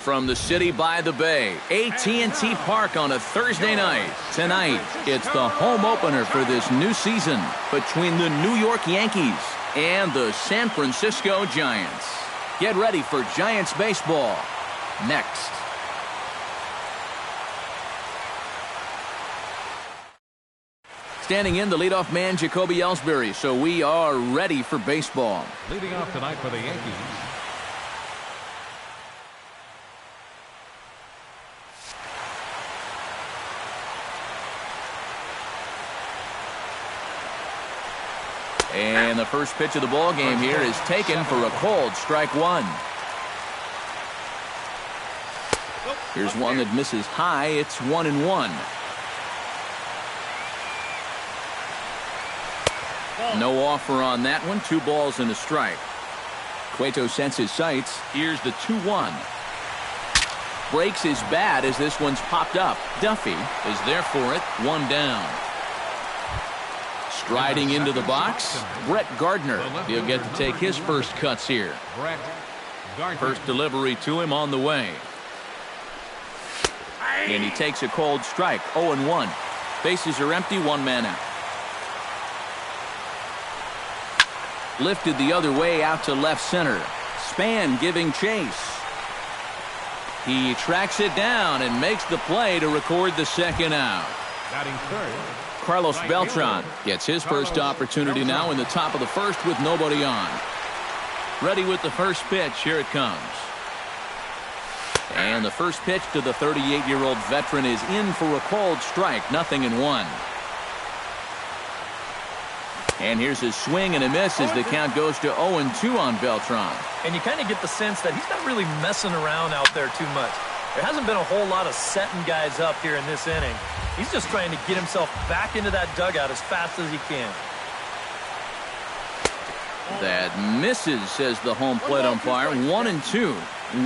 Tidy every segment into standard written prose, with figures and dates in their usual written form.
from the city by the bay, AT&T Park on a Thursday night. Tonight, it's the home opener for this new season between the New York Yankees and the San Francisco Giants. Get ready for Giants baseball next. Standing in, the leadoff man, Jacoby Ellsbury. So we are ready for baseball. Leading off tonight for the Yankees, and the first pitch of the ball game here is taken for a called strike one. Here's one that misses high. It's 1-1. No offer on that one. 2 balls and a strike. Cueto sets his sights. Here's the 2-1. Breaks his bat as this one's popped up. Duffy is there for it. 1 down. Striding into the box, Brett Gardner. He'll get to take his first cuts here. First delivery to him on the way. And he takes a cold strike. 0-1. Bases are empty. 1 man out. Lifted the other way out to left center. Span giving chase. He tracks it down and makes the play to record the second out. batting third, Carlos Beltran gets his first opportunity now in the top of the first with nobody on. Ready with the first pitch. Here it comes. And the first pitch to the 38-year-old veteran is in for a called strike. 0-1. And here's his swing and a miss as the count goes to 0-2 on Beltran. And you kind of get the sense that he's not really messing around out there too much. There hasn't been a whole lot of setting guys up here in this inning. He's just trying to get himself back into that dugout as fast as he can. That misses, says the home plate umpire. 1-2.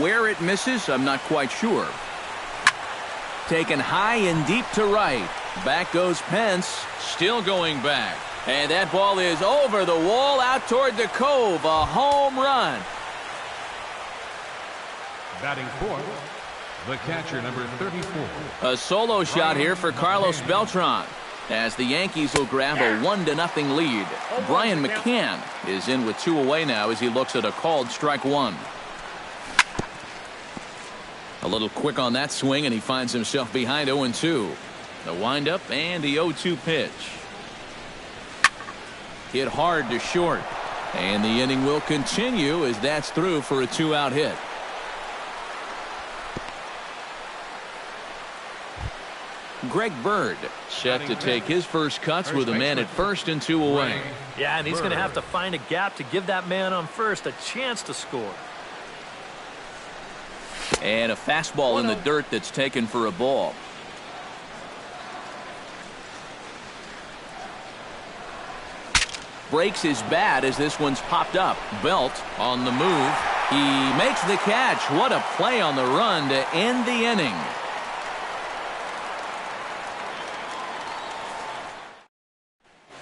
Where it misses, I'm not quite sure. Taken high and deep to right. Back goes Pence, still going back. And that ball is over the wall out toward the cove. A home run. batting fourth, the catcher, number 34. A solo shot here for Carlos Beltran, as the Yankees will grab a 1-0 lead. Brian McCann is in with 2 away now as he looks at a called strike one. A little quick on that swing, and he finds himself behind 0-2. The windup and the 0-2 pitch. Hit hard to short. And the inning will continue as that's through for a 2-out hit. Greg Bird set to take his first cuts with a man at first and 2 away. Yeah, and he's going to have to find a gap to give that man on first a chance to score. And a fastball in the dirt that's taken for a ball. Breaks his bat as this one's popped up. Belt on the move. He makes the catch. What a play on the run to end the inning.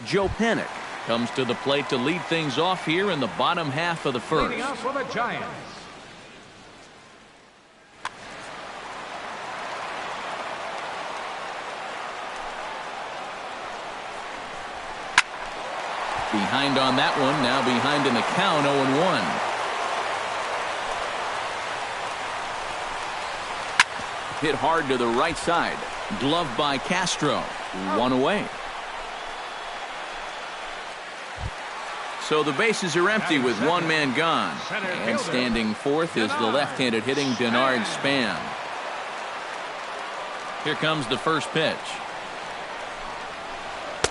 Joe Panik comes to the plate to lead things off here in the bottom half of the first. Leading off for the Giants, Behind on that one, now behind in the count, 0-1. Hit hard to the right side. Gloved by Castro. 1 away. So the bases are empty with 1 man gone. And standing fourth is the left-handed hitting Denard Span. Here comes the first pitch.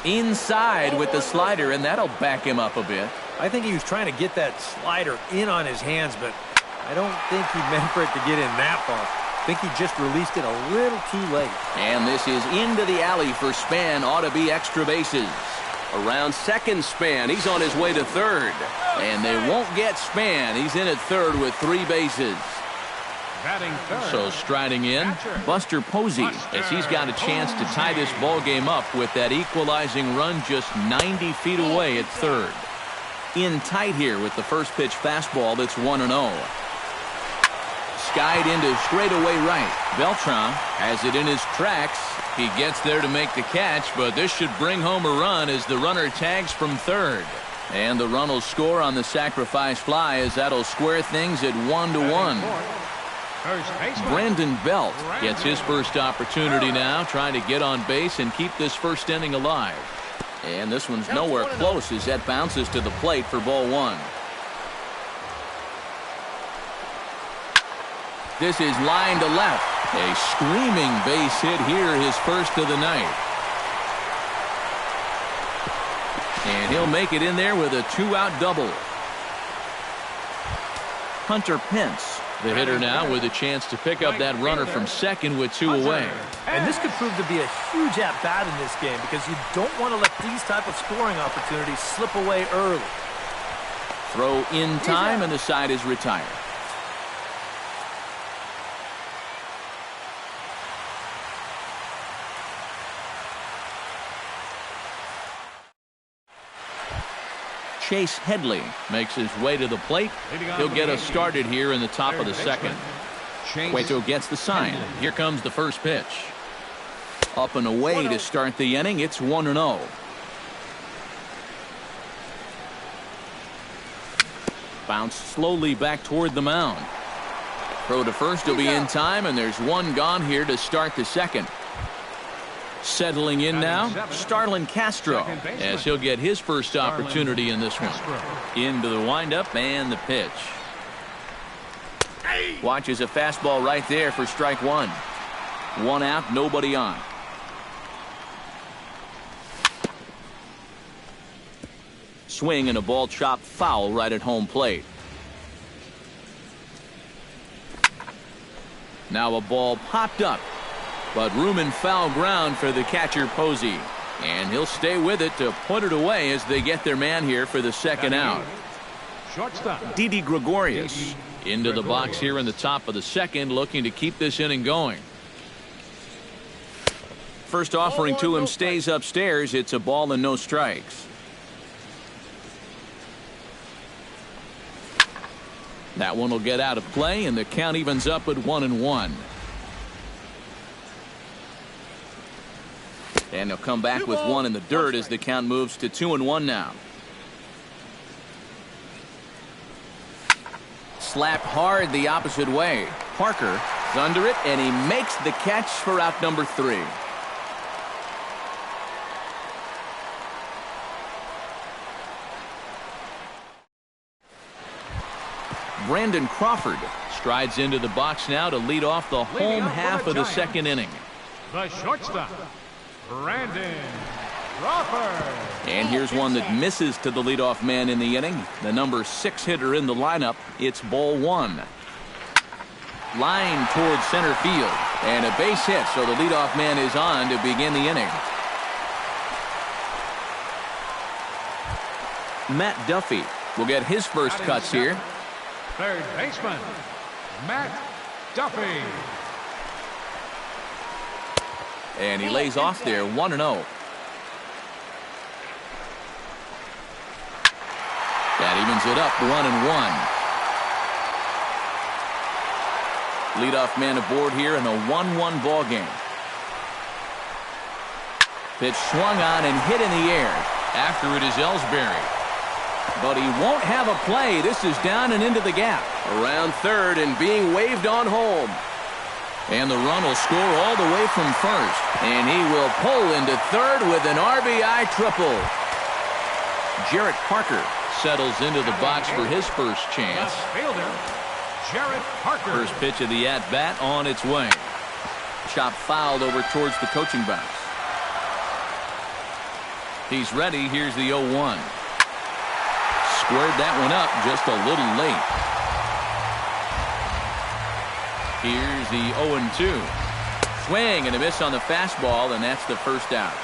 Inside with the slider, and that'll back him up a bit. I think he was trying to get that slider in on his hands, but I don't think he meant for it to get in that far. I think he just released it a little too late. And this is into the alley for Span. Ought to be extra bases. Around second, Span. He's on his way to third. And they won't get Span. He's in at third with 3 bases. batting third, So striding in, Buster Posey, as he's got a chance to tie this ball game up with that equalizing run just 90 feet away at third. In tight here with the first pitch fastball that's 1-0. skied into straightaway right. Beltran has it in his tracks. He gets there to make the catch, but this should bring home a run as the runner tags from third. And the run will score on the sacrifice fly as that'll square things at 1-1. Brandon Belt gets his first opportunity now, trying to get on base and keep this first inning alive. And this one's nowhere close as that bounces to the plate for ball one. This is line to left. A screaming base hit here, his first of the night. And he'll make it in there with a 2-out double. Hunter Pence, the hitter now, with a chance to pick up that runner from second with 2 away. And this could prove to be a huge at-bat in this game because you don't want to let these type of scoring opportunities slip away early. Throw in time, and the side is retired. Chase Headley makes his way to the plate. He'll get us started here in the top of the second. Cueto gets the sign. Here comes the first pitch. Up and away to start the inning. It's 1-0. Bounce slowly back toward the mound. Throw to first will be in time, and there's one gone here to start the second. Settling in now, Starlin Castro, as he'll get his first opportunity in this one. Into the windup and the pitch. Watches a fastball right there for strike one. 1 out, nobody on. Swing and a ball chopped foul right at home plate. Now a ball popped up, but room and foul ground for the catcher Posey. And he'll stay with it to put it away as they get their man here for the second out. Didi Gregorius into the box here in the top of the second, looking to keep this inning going. First offering to him stays upstairs. It's a ball and no strikes. That one will get out of play, and the count evens up at 1-1. And he'll come back with one in the dirt as the count moves to 2-1 now. Slapped hard the opposite way. Parker is under it, and he makes the catch for out number 3. Brandon Crawford strides into the box now to lead off the home half of the second inning. The shortstop, Brandon Crawford. And here's one that misses to the leadoff man in the inning. The number 6 hitter in the lineup. It's ball one. Line towards center field. And a base hit, so the leadoff man is on to begin the inning. Matt Duffy will get his first cuts here. Third baseman, Matt Duffy. And he lays off there, 1-0. That evens it up, 1-1. Leadoff man aboard here in a 1-1 ball game. Pitch swung on and hit in the air. After it is Ellsbury. But he won't have a play. This is down and into the gap. Around third and being waved on home. And the run will score all the way from first. And he will pull into third with an RBI triple. Jarrett Parker settles into the box for his first chance. Fielder, Jarrett Parker. First pitch of the at-bat on its way. Chop fouled over towards the coaching box. He's ready. Here's the 0-1. Squared that one up just a little late. Here's the 0-2. Swing and a miss on the fastball, and that's the first out.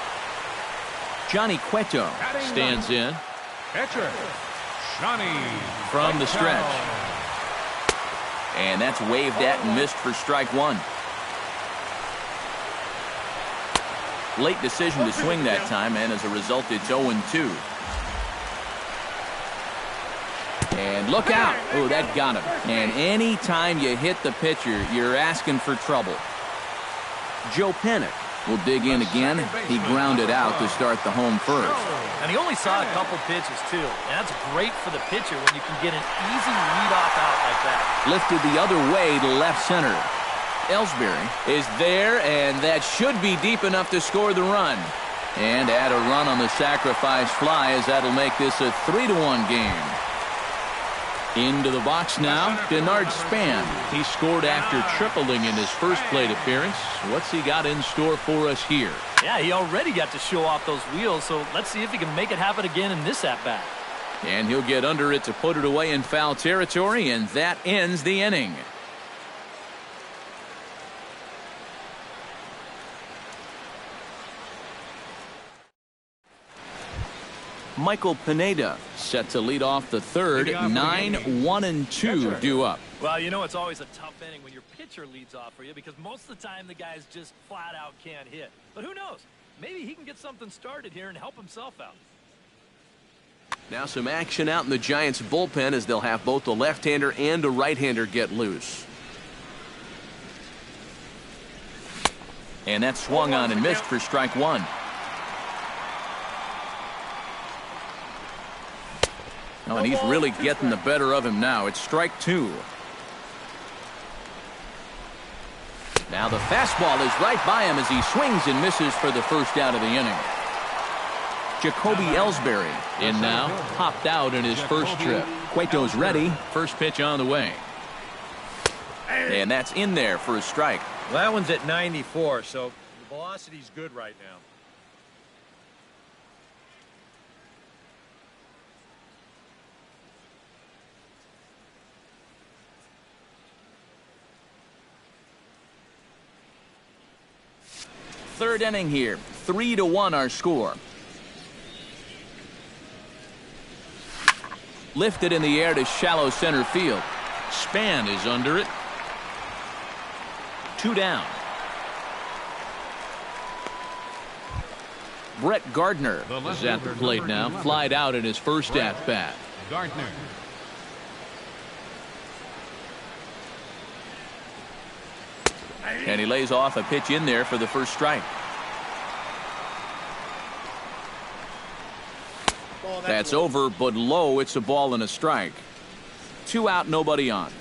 Johnny Cueto stands in. Catcher, Johnny From the stretch. And that's waved at and missed for strike one. Late decision to swing that time, and as a result, it's 0-2. And And look out. Oh, that got him. And any time you hit the pitcher, you're asking for trouble. Joe Pennick will dig in again. He grounded out to start the home first. And he only saw a couple pitches, too. And that's great for the pitcher when you can get an easy leadoff out like that. Lifted the other way to left center. Ellsbury is there, and that should be deep enough to score the run. And add a run on the sacrifice fly, as that'll make this a 3-1 game. Into the box now, Denard Span. He scored after tripling in his first plate appearance. What's he got in store for us here? Yeah, he already got to show off those wheels, so let's see if he can make it happen again in this at-bat. And he'll get under it to put it away in foul territory, and that ends the inning. Michael Pineda set to lead off the third. 9-1-2 due up. Well, you know it's always a tough inning when your pitcher leads off for you because most of the time the guys just flat out can't hit. But who knows? Maybe he can get something started here and help himself out. Now some action out in the Giants bullpen as they'll have both a left-hander and a right-hander get loose. And that swung on and missed for strike one. Oh, and he's really getting the better of him now. It's strike two. Now the fastball is right by him as he swings and misses for the first out of the inning. Jacoby Ellsbury in now, popped out in his first trip. Cueto's ready. First pitch on the way. And that's in there for a strike. Well, that one's at 94, so the velocity's good right now. Third inning here. 3-1 our score. Lifted in the air to shallow center field. Span is under it. 2 down. Brett Gardner is at the plate now. Flied out in his first at-bat. Gardner. And he lays off a pitch in there for the first strike. That's over, but low. It's a ball and a strike. 2 out, nobody on.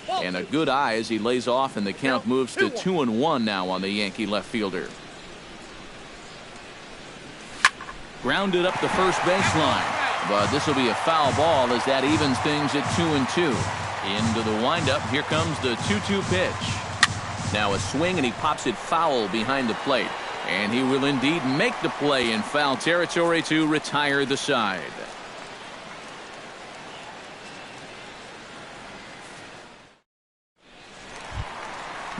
And a good eye as he lays off, and the count moves to 2-1 now on the Yankee left fielder. Grounded up the first baseline, but this will be a foul ball as that evens things at 2-2. Into the windup. Here comes the 2-2 pitch. Now a swing, and he pops it foul behind the plate. And he will indeed make the play in foul territory to retire the side.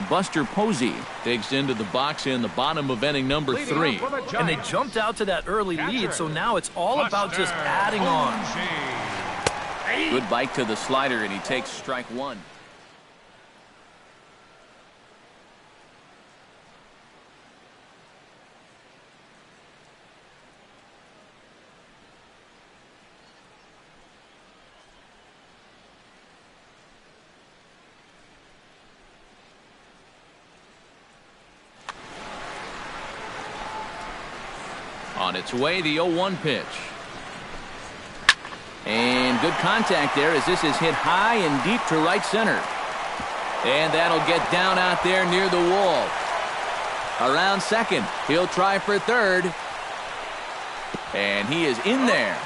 Buster Posey digs into the box in the bottom of inning number 3. And they jumped out to that early lead, so now it's all about just adding on. Good bite to the slider, and he takes strike one. On its way, the 0-1 pitch. And good contact there as this is hit high and deep to right center. And that'll get down out there near the wall. Around second. He'll try for third. And he is in there.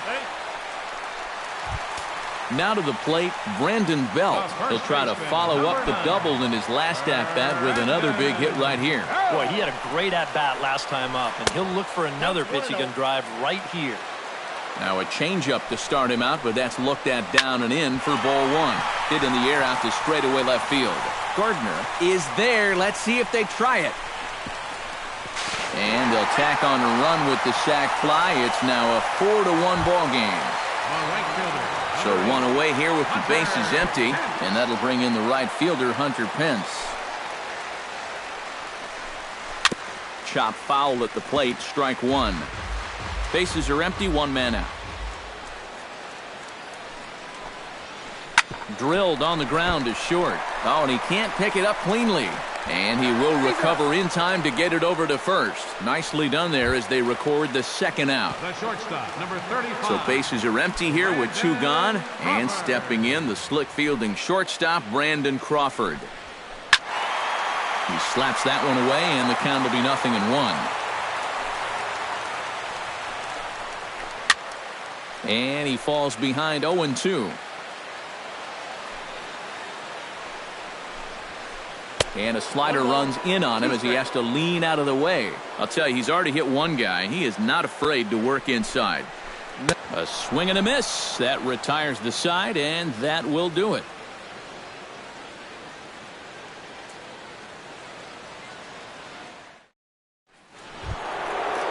Now to the plate, Brandon Belt. He'll try to follow up the double in his last at-bat with another big hit right here. Boy, he had a great at-bat last time up, and he'll look for another pitch he can drive right here. Now a changeup to start him out, but that's looked at down and in for ball one. Hit in the air out to straightaway left field. Gardner is there. Let's see if they try it. And they'll tack on a run with the sac fly. It's now a 4-1 ball game. So one away here with the bases empty, and that'll bring in the right fielder, Hunter Pence. Chop foul at the plate, strike one. Bases are empty, 1 man out. Drilled on the ground is short. Oh, and he can't pick it up cleanly. And he will recover in time to get it over to first. Nicely done there as they record the second out. The shortstop, number 35. So bases are empty here with 2 gone. And stepping in, the slick fielding shortstop, Brandon Crawford. He slaps that one away, and the count will be 0-1. And he falls behind 0-2. And a slider runs in on him as he has to lean out of the way. I'll tell you, he's already hit one guy. He is not afraid to work inside. A swing and a miss. That retires the side, and that will do it.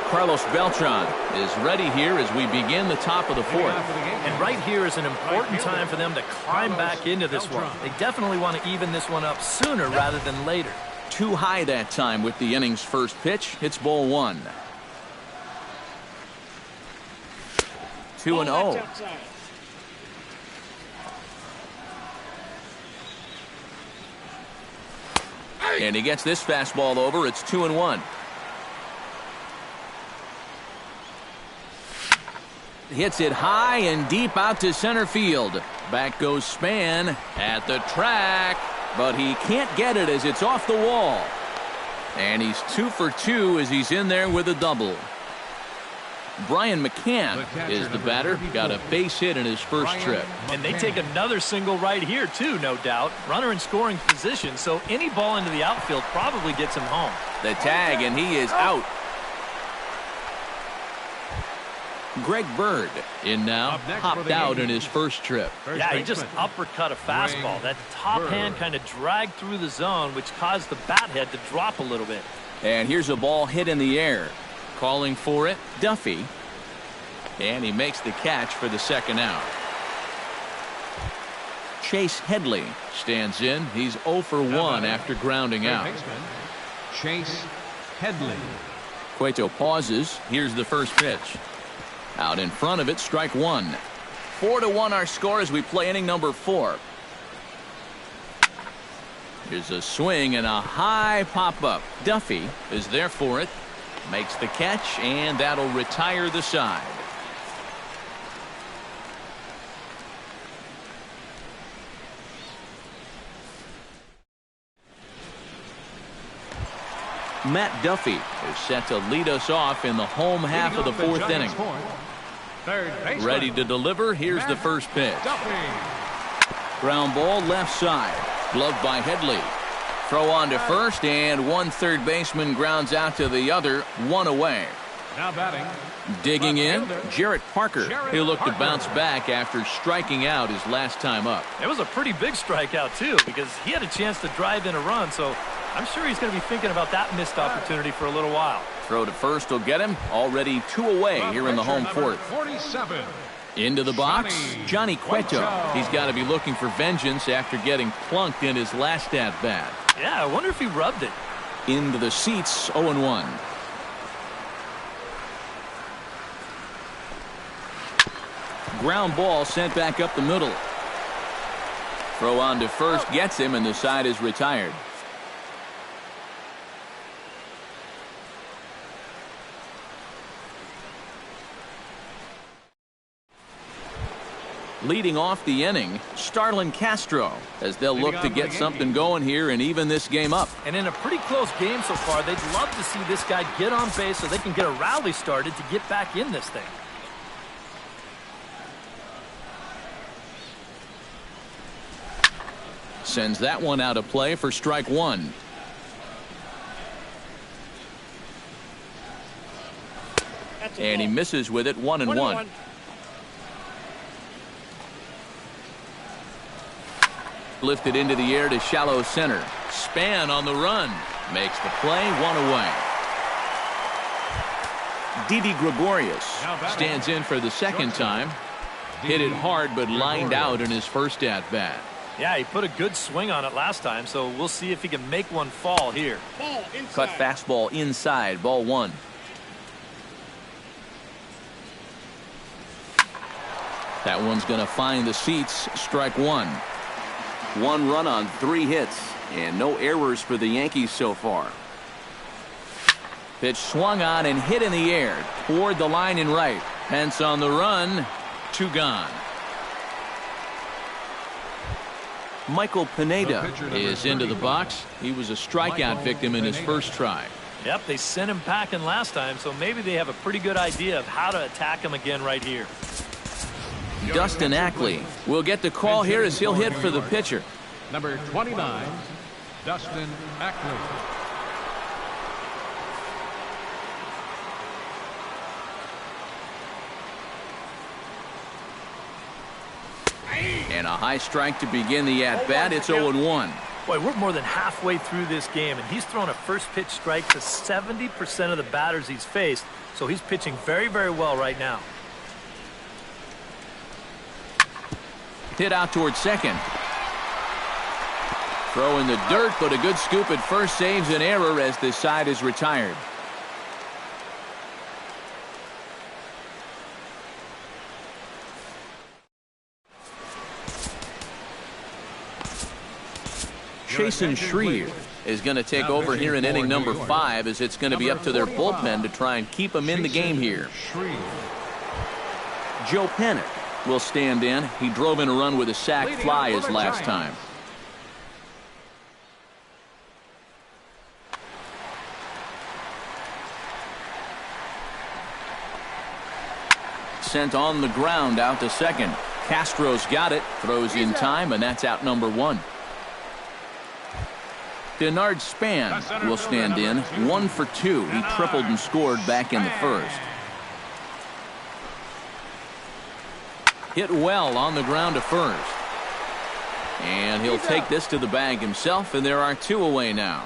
Carlos Beltran is ready here as we begin the top of the 4th. And right here is an important time for them to climb back into this one. They definitely want to even this one up sooner rather than later. Too high that time with the inning's first pitch. It's ball 1. 2-0. And he gets this fastball over. It's 2-1. Hits it high and deep out to center field. Back goes Span at the track, but he can't get it as it's off the wall. And he's 2 for 2 as he's in there with a double. Brian McCann is the batter. Got a base hit in his first trip. And they take another single right here too, no doubt. Runner in scoring position, so any ball into the outfield probably gets him home. The tag, and he is out. Greg Bird in now, hopped out in his first trip. Yeah, he just uppercut a fastball. That top hand kind of dragged through the zone, which caused the bat head to drop a little bit. And here's a ball hit in the air. Calling for it, Duffy. And he makes the catch for the second out. Chase Headley stands in. He's 0 for 1 after grounding out. Chase Headley. Cueto pauses. Here's the first pitch. Out in front of it, strike 1. 4-1 our score as we play inning number 4. Here's a swing and a high pop-up. Duffy is there for it. Makes the catch, and that'll retire the side. Matt Duffy is set to lead us off in the home half of the 4th inning. Ready to deliver. Here's the first pitch. Ground ball left side. Gloved by Headley. Throw on to first, and one third baseman grounds out to the other. 1 away. Now batting. Digging in, Jarrett Parker. He'll look to bounce back after striking out his last time up. It was a pretty big strikeout, too, because he had a chance to drive in a run, so I'm sure he's going to be thinking about that missed opportunity for a little while. Throw to first will get him. Already 2 away here in the home 4th. 47. Into the box, Johnny Cueto. He's got to be looking for vengeance after getting plunked in his last at-bat. Yeah, I wonder if he rubbed it. Into the seats, 0-1. Ground ball sent back up the middle. Throw on to first gets him, and the side is retired. Leading off the inning, Starlin Castro, as they'll look to get something going here and even this game up. And in a pretty close game so far, they'd love to see this guy get on base so they can get a rally started to get back in this thing. Sends that one out of play for strike 1. And he misses with it. 1-1. Lifted into the air to shallow center. Span on the run. Makes the play. 1 away. Didi Gregorius stands in for the second time. Hit it hard but lined out in his first at-bat. Yeah, he put a good swing on it last time, so we'll see if he can make one fall here. Cut fastball inside. Ball 1. That one's going to find the seats. Strike 1. 1 run on 3 hits, and no errors for the Yankees so far. Pitch swung on and hit in the air toward the line in right. Pence on the run. 2 gone. Michael Pineda is into the box. He was a strikeout victim in his first try. Yep, they sent him packing last time, so maybe they have a pretty good idea of how to attack him again right here. Dustin Ackley will get the call here as he'll hit for the pitcher. Number 29, Dustin Ackley. And a high strike to begin the at-bat. It's 0-1. Boy, we're more than halfway through this game, and he's thrown a first pitch strike to 70% of the batters he's faced, so he's pitching very, very well right now. Hit out towards second. Throw in the dirt, but a good scoop at first saves an error as this side is retired. Chasen Shreve is going to take over here in inning number 5, as it's going to be up to their bullpen to try and keep him in the game here. Joe Panik will stand in. He drove in a run with a sac fly his last time. Sent on the ground out to second. Castro's got it, throws in time, and that's out number 1. Denard Span will stand in. 1 for 2. He tripled and scored back in the first. Hit well on the ground to first. And he'll take this to the bag himself, and there are 2 away now.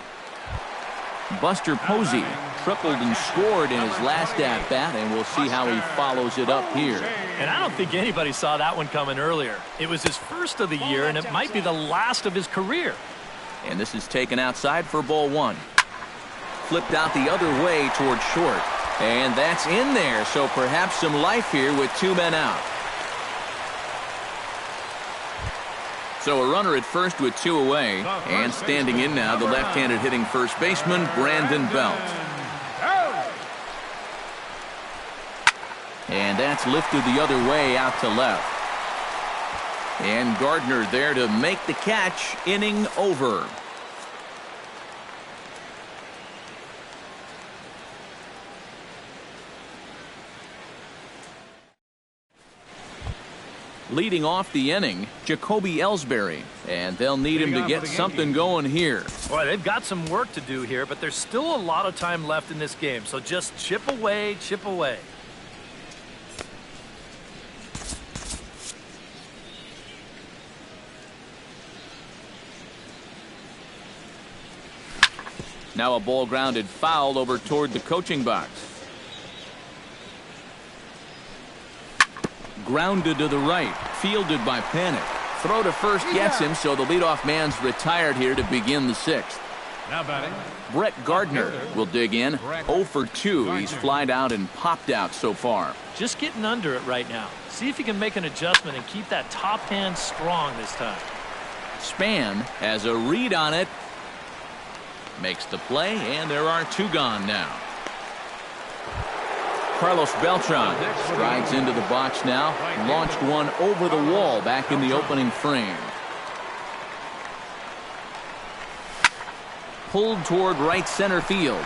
Buster Posey tripled and scored in his last at-bat, and we'll see how he follows it up here. And I don't think anybody saw that one coming earlier. It was his first of the year, and it might be the last of his career. And this is taken outside for ball 1. Flipped out the other way toward short. And that's in there, so perhaps some life here with 2 men out. So a runner at first with 2 away. And standing in now, the left-handed hitting first baseman, Brandon Belt. And that's lifted the other way out to left. And Gardner there to make the catch. Inning over. Leading off the inning, Jacoby Ellsbury, and they'll need him to get something going here. Boy, they've got some work to do here, but there's still a lot of time left in this game, so just chip away, chip away. Now a ball grounded foul over toward the coaching box. Grounded to the right, fielded by Panik. Throw to first gets him, so the leadoff man's retired here to begin the 6th. Now batting, Brett Gardner will dig in. 0 for 2. He's flied out and popped out so far. Just getting under it right now. See if he can make an adjustment and keep that top hand strong this time. Span has a read on it. Makes the play, and there are 2 gone now. Carlos Beltran strides into the box now. Launched one over the wall back in the opening frame. Pulled toward right center field.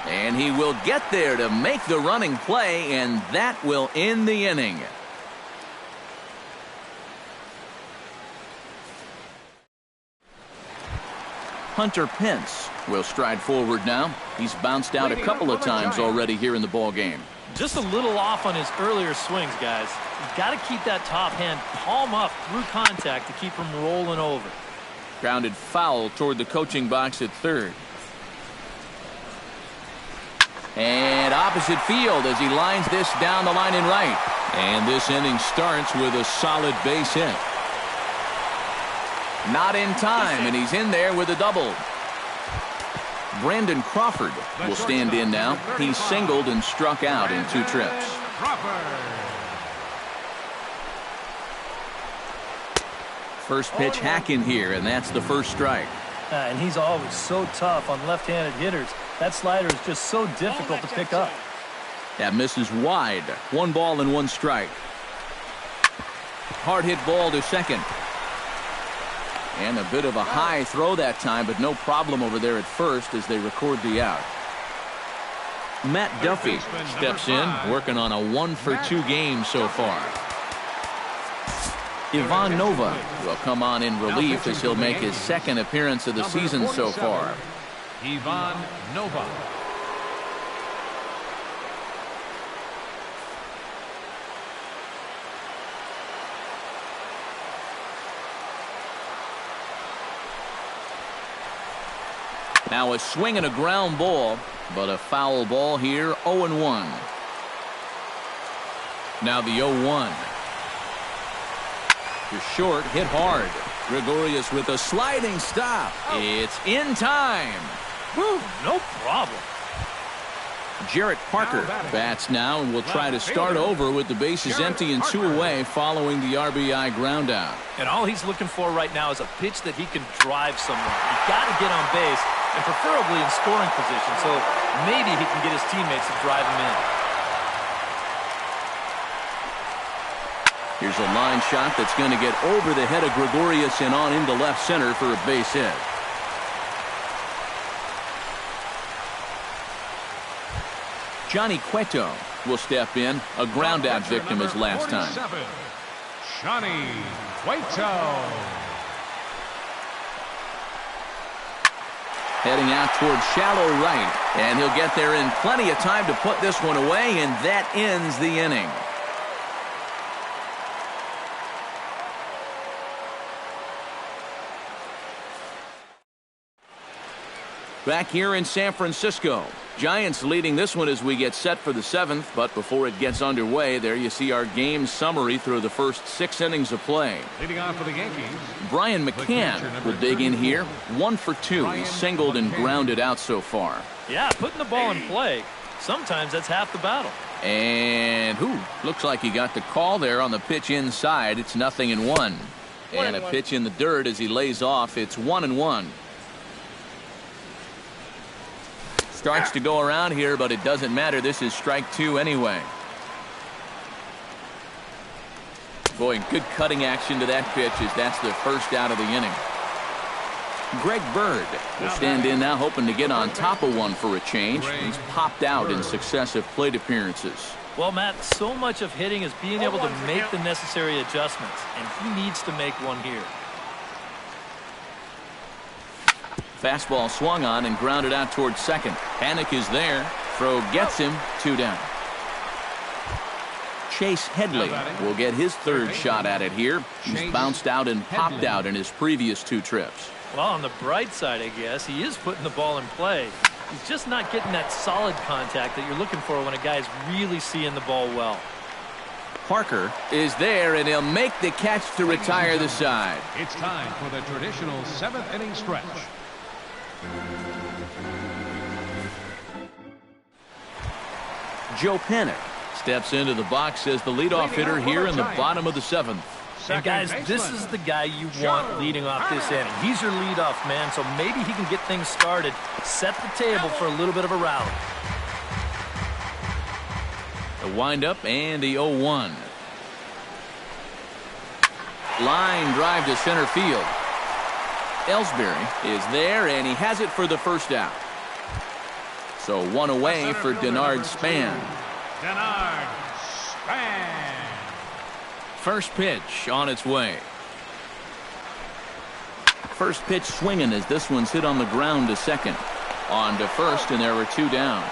And he will get there to make the running play, and that will end the inning. Hunter Pence will stride forward now. He's bounced out a couple of times already here in the ball game. Just a little off on his earlier swings, guys. You've got to keep that top hand palm up through contact to keep him rolling over. Grounded foul toward the coaching box at third. And opposite field as he lines this down the line in right. And this inning starts with a solid base hit. Not in time, and he's in there with a double. Brandon Crawford will stand in now. He's singled and struck out in 2 trips. First pitch hacking here, and that's the first strike. And he's always so tough on left-handed hitters. That slider is just so difficult to pick up. That misses wide. 1 ball and 1 strike. Hard hit ball to second. And a bit of a high throw that time, but no problem over there at first as they record the out. Matt Duffy steps in, working on a 1-for-2 game so far. Ivan Nova will come on in relief as he'll make his second appearance of the season so far. Ivan Nova. Now a swing and a ground ball, but a foul ball here, 0-1. Now the 0-1. To short, hit hard. Gregorius with a sliding stop. It's in time. Whew, no problem. Jarrett Parker bats now and will try to start over with the bases empty and 2 away following the RBI ground out. And all he's looking for right now is a pitch that he can drive somewhere. He's got to get on base, and preferably in scoring position, so maybe he can get his teammates to drive him in. Here's a line shot that's going to get over the head of Gregorius and on into left center for a base hit. Johnny Cueto will step in, a ground out victim his last time. Johnny Cueto. Heading out towards shallow right, and he'll get there in plenty of time to put this one away, and that ends the inning. Back here in San Francisco, Giants leading this one as we get set for the 7th, but before it gets underway, there you see our game summary through the first 6 innings of play. Leading off for the Yankees, Brian McCann will dig in here, 1 for 2. He's singled and grounded out so far. Yeah, putting the ball in play, sometimes that's half the battle. And looks like he got the call there on the pitch inside. It's 0-1. And a pitch in the dirt as he lays off. It's 1-1. Starts to go around here, but it doesn't matter. This is strike 2 anyway. Boy, good cutting action to that pitch as that's the first out of the inning. Greg Bird will stand in now, hoping to get on top of one for a change. He's popped out in successive plate appearances. Well, Matt, so much of hitting is being able to make the necessary adjustments, and he needs to make one here. Fastball swung on and grounded out towards second. Panic is there. Throw gets him. 2 down. Chase Headley will get his 3rd shot at it here. He's bounced out and popped out in his previous 2 trips. Well, on the bright side, I guess, he is putting the ball in play. He's just not getting that solid contact that you're looking for when a guy's really seeing the ball well. Parker is there, and he'll make the catch to retire the side. It's time for the traditional 7th inning stretch. Joe Panik steps into the box as the leadoff hitter here in the bottom of the 7th. And guys, this is the guy you want leading off this inning. He's your leadoff man, so maybe he can get things started, set the table for a little bit of a rally. The windup and the 0-1. Line drive to center field. Ellsbury is there, and he has it for the first out. So 1 away for Denard Span. Denard Span. First pitch on its way. First pitch swinging as this one's hit on the ground to second. On to first, and there were 2 down.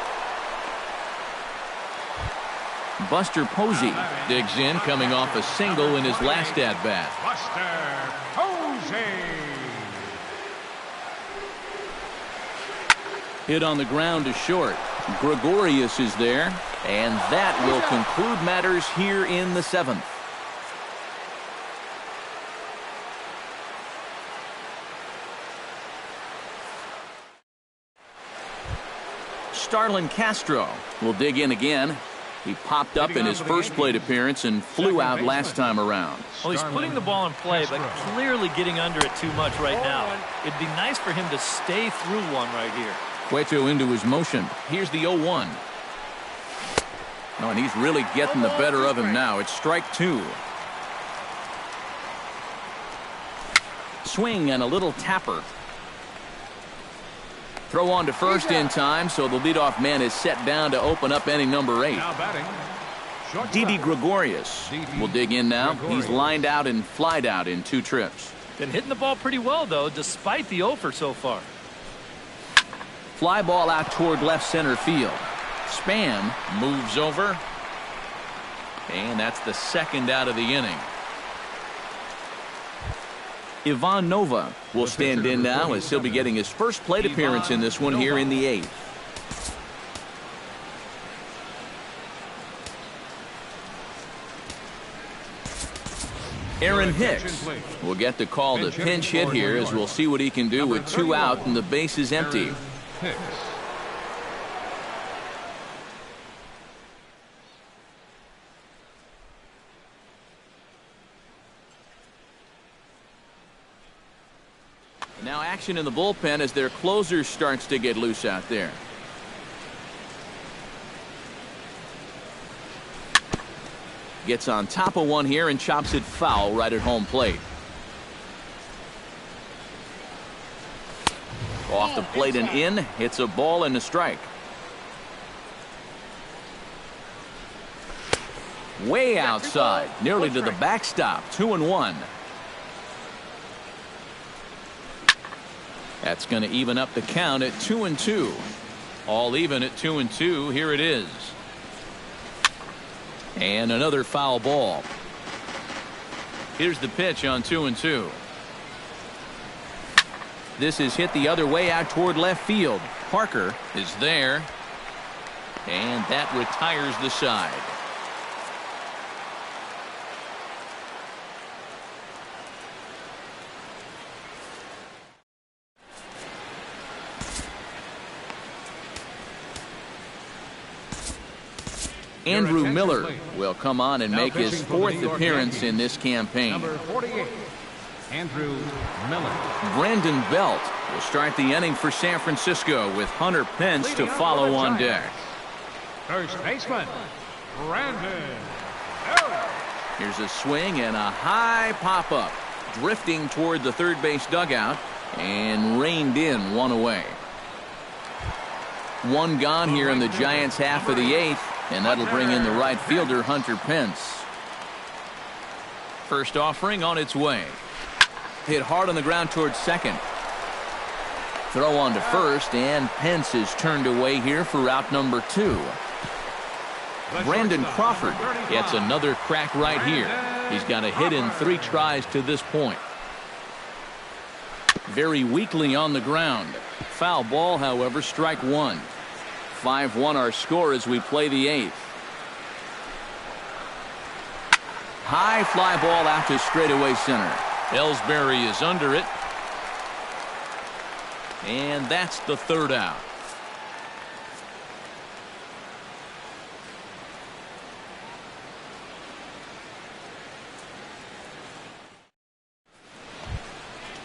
Buster Posey digs in, coming off a single in his last at-bat. Buster Posey. Hit on the ground to short. Gregorius is there, and that will conclude matters here in the 7th. Starlin Castro will dig in again. He popped up in his first plate appearance and flew out last time around. Well, he's putting the ball in play, but clearly getting under it too much right now. It'd be nice for him to stay through one right here. Cueto into his motion. Here's the 0-1. Oh, and he's really getting the better of him now. It's strike two. Swing and a little tapper. Throw on to first in time, so the leadoff man is set down to open up inning number 8. Didi Gregorius will dig in now. He's lined out and flied out in 2 trips. Been hitting the ball pretty well, though, despite the offer so far. Fly ball out toward left center field. Span moves over. And that's the second out of the inning. Ivan Nova will stand in now as he'll be getting his first plate appearance in this one here in the 8th. Aaron Hicks will get the call to pinch hit here as we'll see what he can do with 2 out and the base is empty. Now action in the bullpen as their closer starts to get loose out there. Gets on top of one here and chops it foul right at home plate. Off the plate and in. Hits a ball and a strike. Way outside. Nearly to the backstop. 2-1. That's going to even up the count at 2-2. All even at 2-2. Here it is. And another foul ball. Here's the pitch on 2-2. This is hit the other way out toward left field. Parker is there. And that retires the side. Andrew Miller will come on and make his 4th appearance in this campaign. Number 48, Andrew Miller. Brandon Belt will start the inning for San Francisco with Hunter Pence to follow on deck. First baseman, Brandon Belt. Here's a swing and a high pop-up. Drifting toward the third base dugout and reined in 1 away. 1 gone here in the Giants' half of the 8th. And that'll bring in the right fielder, Hunter Pence. First offering on its way. Hit hard on the ground towards second. Throw on to first, and Pence is turned away here for out number 2. Brandon Crawford gets another crack right here. He's got a hit in 3 tries to this point. Very weakly on the ground. Foul ball, however, strike 1. 5-1 our score as we play the 8th. High fly ball out to straightaway center. Ellsbury is under it. And that's the 3rd out.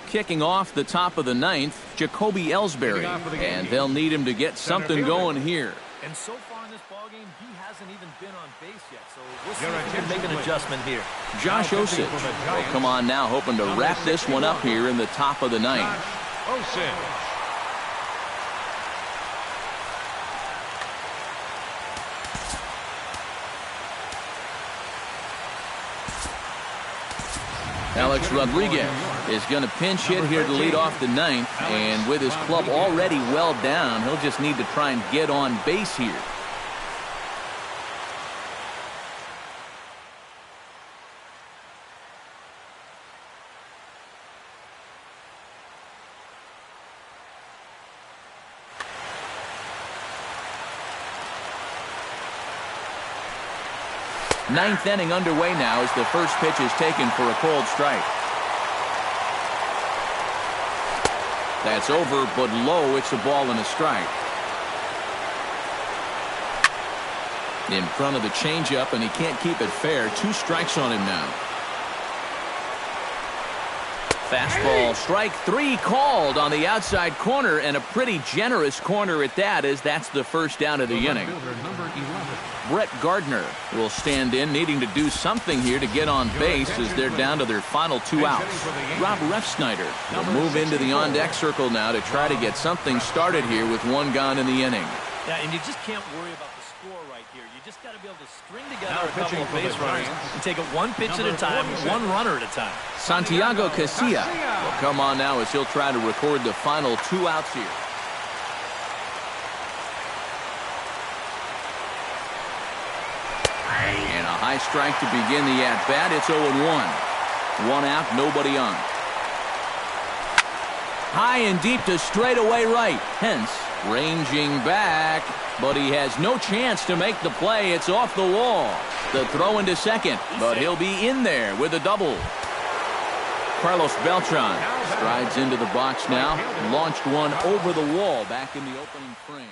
Kicking off the top of the 9th, Jacoby Ellsbury, and they'll need him to get something going here. And so far in this ballgame, he hasn't even been on base yet, so we'll see if he can make an adjustment here. Josh Osich will come on now, hoping to wrap this one up here in the top of the 9th. Alex Rodriguez is going to pinch hit here to lead off the 9th, and with his club already well down, he'll just need to try and get on base here. Ninth inning underway now as the first pitch is taken for a cold strike. That's over, but low. It's a ball and a strike. In front of the changeup, and he can't keep it fair. 2 strikes on him now. Fastball, strike 3 called on the outside corner, and a pretty generous corner at that, as that's the first down of the inning. Brett Gardner will stand in, needing to do something here to get on base as they're down to their final 2 outs. Rob Refsnyder will move into the on-deck circle now to try to get something started here with 1 gone in the inning. Yeah, and you just can't worry about the score right here. You just got to be able to string together a couple of base runners and take it 1 pitch at a time, 1 runner at a time. Santiago Casilla will come on now as he'll try to record the final 2 outs here. And a high strike to begin the at-bat. It's 0-1. 1 out, nobody on. High and deep to straightaway right. Hence, ranging back, but he has no chance to make the play. It's off the wall. The throw into second, but he'll be in there with a double. Carlos Beltran strides into the box now. Launched one over the wall back in the opening frame.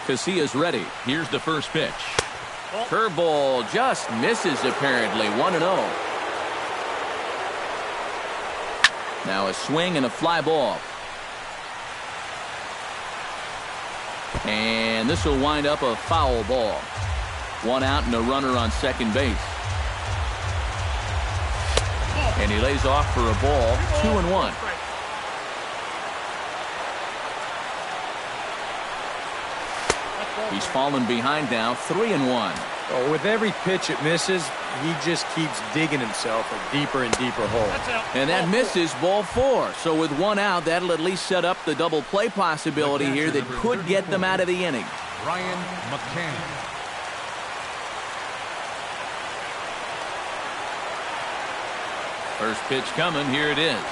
Casilla's ready. Here's the first pitch. Curveball just misses apparently. 1-0. Now a swing and a fly ball. And this will wind up a foul ball. 1 out and a runner on second base. And he lays off for a ball. 2-1. He's fallen behind now. 3-1. Oh, with every pitch it misses, he just keeps digging himself a deeper and deeper hole. And that misses, ball 4. So with 1 out, that'll at least set up the double play possibility here that could get them out of the inning. Ryan McCann. First pitch coming. Here it is.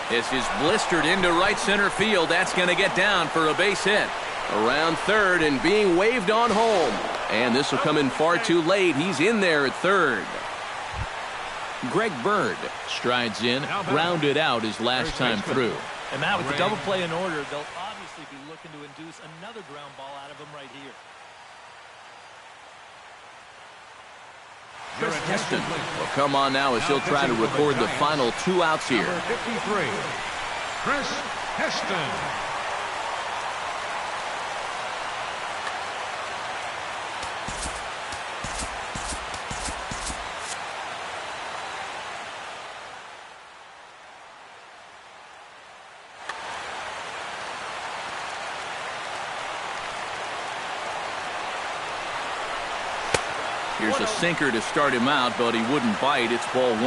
This is blistered into right center field. That's going to get down for a base hit. Around third and being waved on home. And this will come in far too late. He's in there at third. Greg Bird strides in, grounded out his last time through. And Matt, with the double play in order, they'll obviously be looking to induce another ground ball out of him right here. Chris Heston will come on now as he'll try to record the final 2 outs here. Number 53, Chris Heston. Here's a sinker to start him out, but he wouldn't bite. It's ball 1.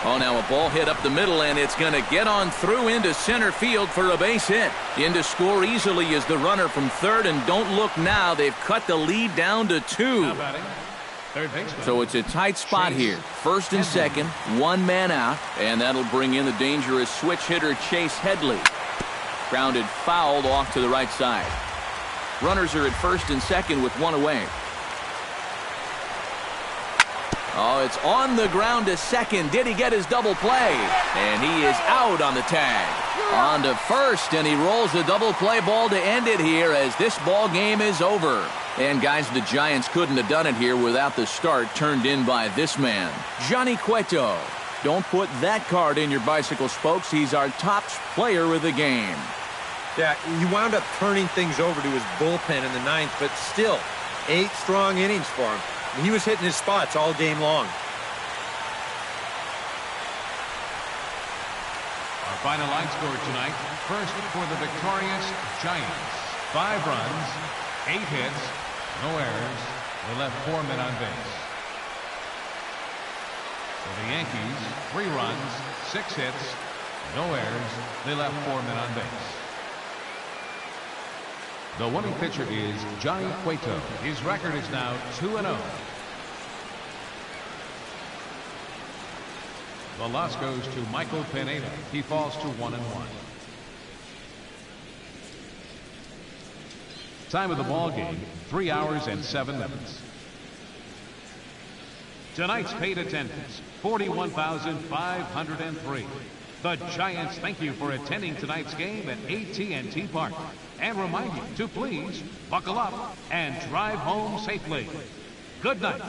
Oh, now a ball hit up the middle, and it's going to get on through into center field for a base hit. In to score easily is the runner from third, and don't look now. They've cut the lead down to 2. So it's a tight spot here. First and second, 1 man out, and that'll bring in the dangerous switch hitter Chase Headley. Grounded fouled off to the right side. Runners are at first and second with 1 away. Oh, it's on the ground to second. Did he get his double play? And he is out on the tag. On to first, and he rolls the double play ball to end it here as this ball game is over. And guys, the Giants couldn't have done it here without the start turned in by this man, Johnny Cueto. Don't put that card in your bicycle spokes. He's our top player of the game. Yeah, he wound up turning things over to his bullpen in the 9th, but still, 8 strong innings for him. And he was hitting his spots all game long. Our final line score tonight. First for the victorious Giants. 5 runs, 8 hits, no errors. They left 4 men on base. For the Yankees, 3 runs, 6 hits, no errors. They left 4 men on base. The winning pitcher is Johnny Cueto. His record is now 2-0. The loss goes to Michael Pineda. He falls to 1-1. Time of the ball game, 3 hours and 7 minutes. Tonight's paid attendance, 41,503. The Giants thank you for attending tonight's game at AT&T Park and remind you to please buckle up and drive home safely. Good night.